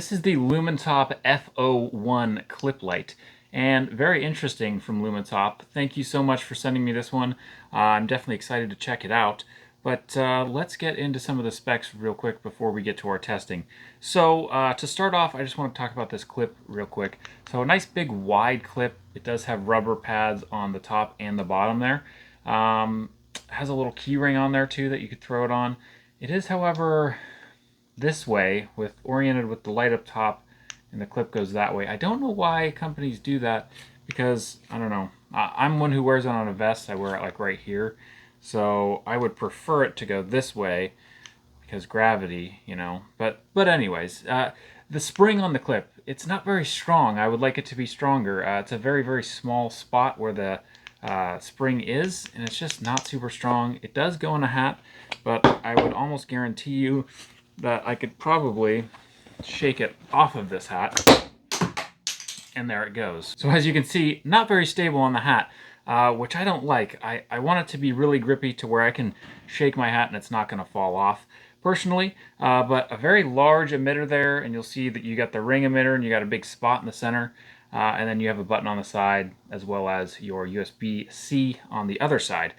This is the Lumintop F01 clip light, and very interesting from Lumintop. Thank you so much for sending me this one. I'm definitely excited to check it out. But let's get into some of the specs real quick before we get to our testing. So to start off, I just want to talk about this clip real quick. So a nice big wide clip. It does have rubber pads on the top and the bottom there. Has a little key ring on there too that you could throw it on. It is, however, this way, oriented with the light up top, and the clip goes that way. I don't know why companies do that, because I don't know. I'm one who wears it on a vest. I wear it like right here, so I would prefer it to go this way because gravity, you know. But anyways, the spring on the clip, it's not very strong. I would like it to be stronger. It's a very small spot where the spring is, and it's just not super strong. It does go in a hat, but I would almost guarantee you that I could probably shake it off of this hat, and there it goes. So as you can see, not very stable on the hat, which I don't like. I want it to be really grippy to where I can shake my hat and it's not going to fall off personally, but a very large emitter there, and you'll see that you got the ring emitter and you got a big spot in the center, and then you have a button on the side as well as your USB-C on the other side.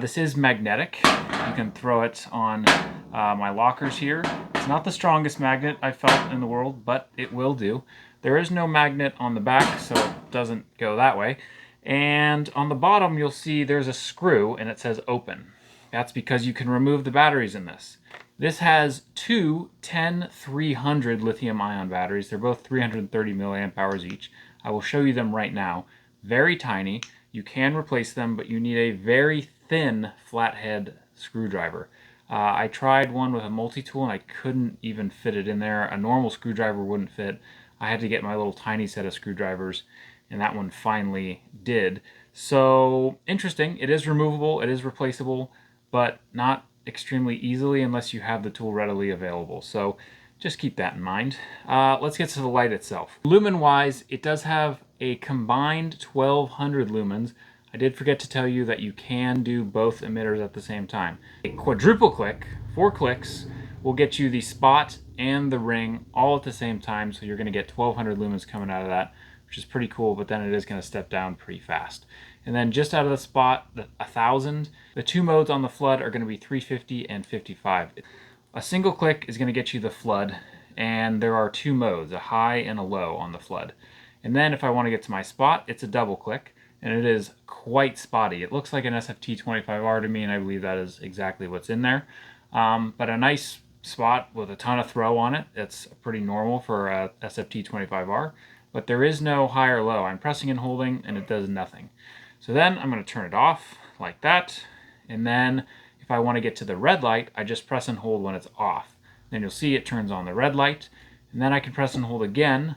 This is magnetic. You can throw it on my lockers here. It's not the strongest magnet I've felt in the world, but it will do. There is no magnet on the back, so it doesn't go that way. And on the bottom, you'll see there's a screw, and it says open. That's because you can remove the batteries in this. This has two 10300 lithium-ion batteries. They're both 330 milliamp hours each. I will show you them right now. Very tiny. You can replace them, but you need a very thin flathead screwdriver. I tried one with a multi-tool and I couldn't even fit it in there. A normal screwdriver wouldn't fit. I had to get my little tiny set of screwdrivers, and that one finally did. So interesting. It is removable, it is replaceable, but not extremely easily unless you have the tool readily available. So just keep that in mind. Let's get to the light itself. Lumen-wise, it does have a combined 1200 lumens. I did forget to tell you that you can do both emitters at the same time. A quadruple click, 4 clicks, will get you the spot and the ring all at the same time, so you're going to get 1200 lumens coming out of that, which is pretty cool, but then it is going to step down pretty fast. And then just out of the spot, 1000, the two modes on the flood are going to be 350 and 55. A single click is going to get you the flood, and there are two modes, a high and a low on the flood. And then if I want to get to my spot, it's a double click, and it is quite spotty. It looks like an SFT25R to me, and I believe that is exactly what's in there. But a nice spot with a ton of throw on it. It's pretty normal for a SFT25R, but there is no high or low. I'm pressing and holding, and it does nothing. So then I'm going to turn it off like that, and then if I want to get to the red light, I just press and hold when it's off. Then you'll see it turns on the red light, and then I can press and hold again,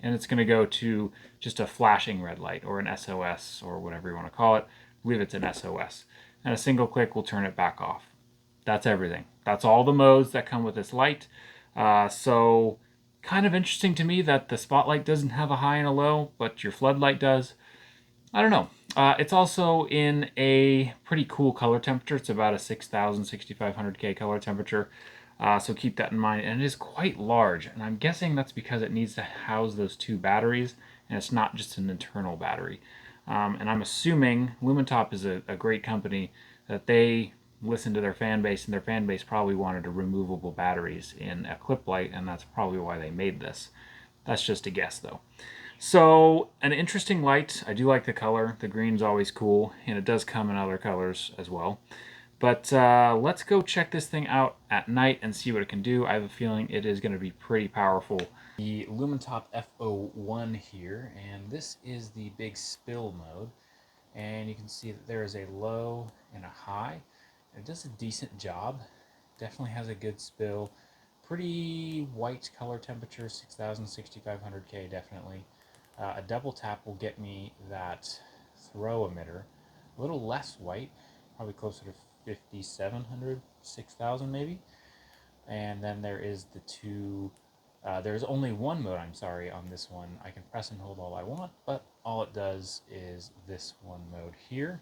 and it's going to go to just a flashing red light, or an SOS, or whatever you want to call it. I believe it's an SOS. And a single click will turn it back off. That's everything. That's all the modes that come with this light. So kind of interesting to me that the spotlight doesn't have a high and a low, but your floodlight does. I don't know. It's also in a pretty cool color temperature. It's about a 6000, 6500K color temperature. So keep that in mind. And it is quite large. And I'm guessing that's because it needs to house those two batteries, and it's not just an internal battery. And I'm assuming Lumintop is a great company, that they listened to their fan base, and their fan base probably wanted a removable batteries in a clip light, and that's probably why they made this. That's just a guess though. So an interesting light. I do like the color. The green's always cool, and it does come in other colors as well. But let's go check this thing out at night and see what it can do. I have a feeling it is going to be pretty powerful. The Lumintop F01 here, and this is the big spill mode. And you can see that there is a low and a high. It does a decent job. Definitely has a good spill. Pretty white color temperature, 6000, 6500K definitely. A double tap will get me that throw emitter. A little less white, probably closer to 5700, 6000 maybe. And then there is the two, there's only one mode, I'm sorry, on this one. I can press and hold all I want, but all it does is this one mode here.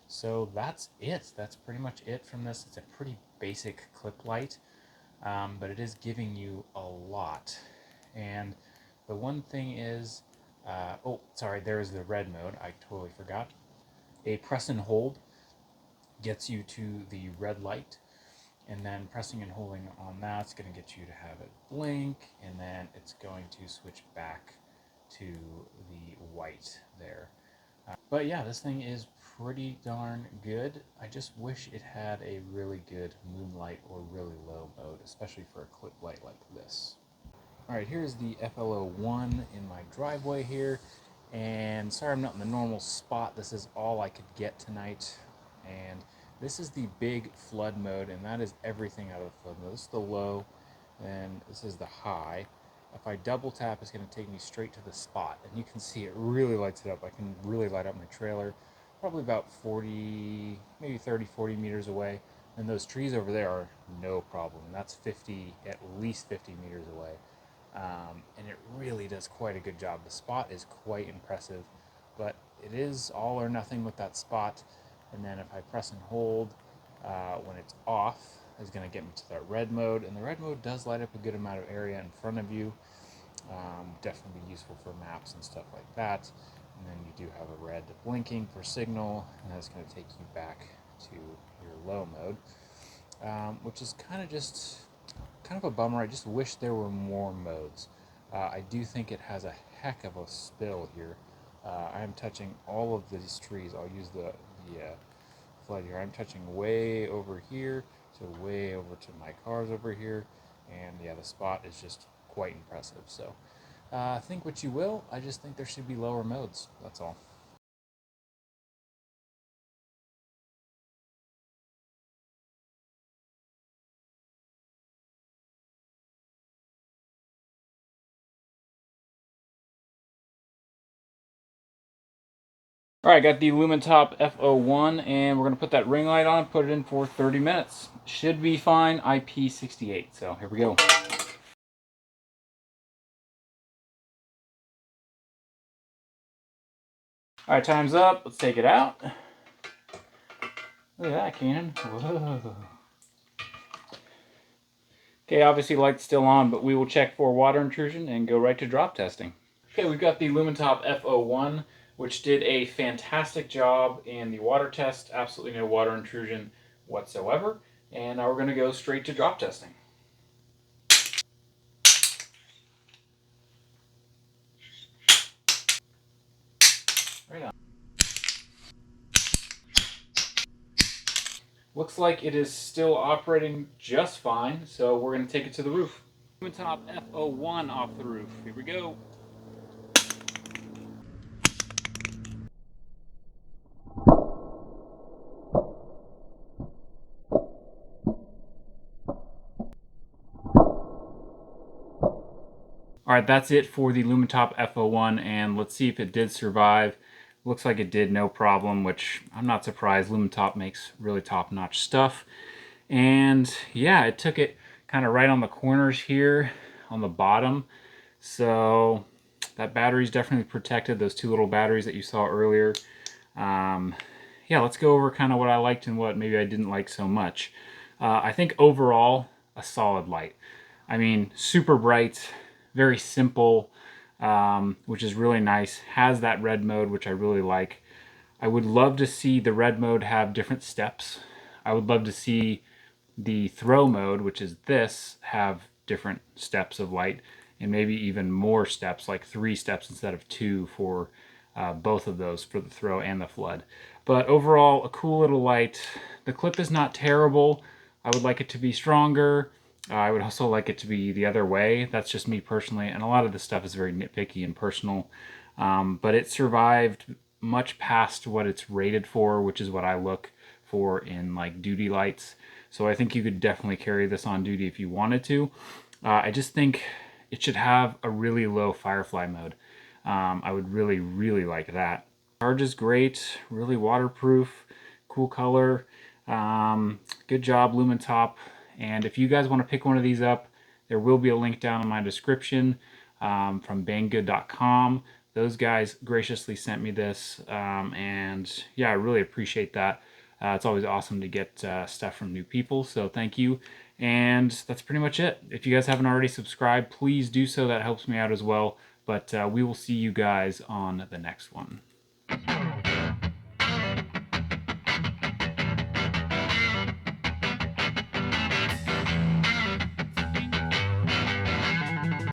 So that's it. That's pretty much it from this. It's a pretty basic clip light, but it is giving you a lot. And the one thing is, oh, sorry, there's the red mode. I totally forgot. A press and hold gets you to the red light, and then pressing and holding on that's going to get you to have it blink, and then it's going to switch back to the white there. But yeah, this thing is pretty darn good. I just wish it had a really good moonlight or really low mode, especially for a clip light like this. Alright, here's the F01 in my driveway here, and sorry I'm not in the normal spot. This is all I could get tonight, and this is the big flood mode, and that is everything out of the flood mode. This is the low, and this is the high. If I double tap, it's going to take me straight to the spot, and you can see it really lights it up. I can really light up my trailer, probably about 40, maybe 30, 40 meters away, and those trees over there are no problem. That's 50, at least 50 meters away. And it really does quite a good job. The spot is quite impressive, but it is all or nothing with that spot. And then if I press and hold when it's off, it's going to get me to that red mode, and the red mode does light up a good amount of area in front of you. Definitely be useful for maps and stuff like that. And then you do have a red blinking for signal, and that's going to take you back to your low mode, which is kind of a bummer. I just wish there were more modes. I do think it has a heck of a spill here. I am touching all of these trees. I'll use the flood here. I'm touching way over here, so way over to my cars over here, and yeah, the spot is just quite impressive. So think what you will. I just think there should be lower modes. That's all. All right, got the Lumintop F01, and we're going to put that ring light on, put it in for 30 minutes. Should be fine, IP68, so here we go. All right, time's up. Let's take it out. Look at that, Keenan. Whoa. Okay, obviously light's still on, but we will check for water intrusion and go right to drop testing. Okay, we've got the Lumintop F01, which did a fantastic job in the water test. Absolutely no water intrusion whatsoever. And now we're going to go straight to drop testing. Right on. Looks like it is still operating just fine, so we're going to take it to the roof. Lumintop F01 off the roof. Here we go. All right, that's it for the Lumintop F01, and let's see if it did survive. Looks like it did, no problem, which I'm not surprised. Lumintop makes really top-notch stuff. And yeah, it took it kind of right on the corners here on the bottom. So that battery's definitely protected, those two little batteries that you saw earlier. Yeah, let's go over kind of what I liked and what maybe I didn't like so much. I think overall, a solid light. I mean, super bright, very simple, which is really nice. Has that red mode, which I really like. I would love to see the red mode have different steps. I would love to see the throw mode, which is this, have different steps of light, and maybe even more steps, like 3 steps instead of 2 for both of those, for the throw and the flood. But overall, a cool little light. The clip is not terrible. I would like it to be stronger. I would also like it to be the other way. That's just me personally, and a lot of this stuff is very nitpicky and personal. But it survived much past what it's rated for, which is what I look for in like duty lights. So I think you could definitely carry this on duty if you wanted to. I just think it should have a really low firefly mode. I would really, really like that. Charge is great, really waterproof, cool color. Good job, Lumintop. And if you guys want to pick one of these up, there will be a link down in my description from banggood.com. Those guys graciously sent me this, and yeah, I really appreciate that. It's always awesome to get stuff from new people, so thank you. And that's pretty much it. If you guys haven't already subscribed, please do so. That helps me out as well. But we will see you guys on the next one.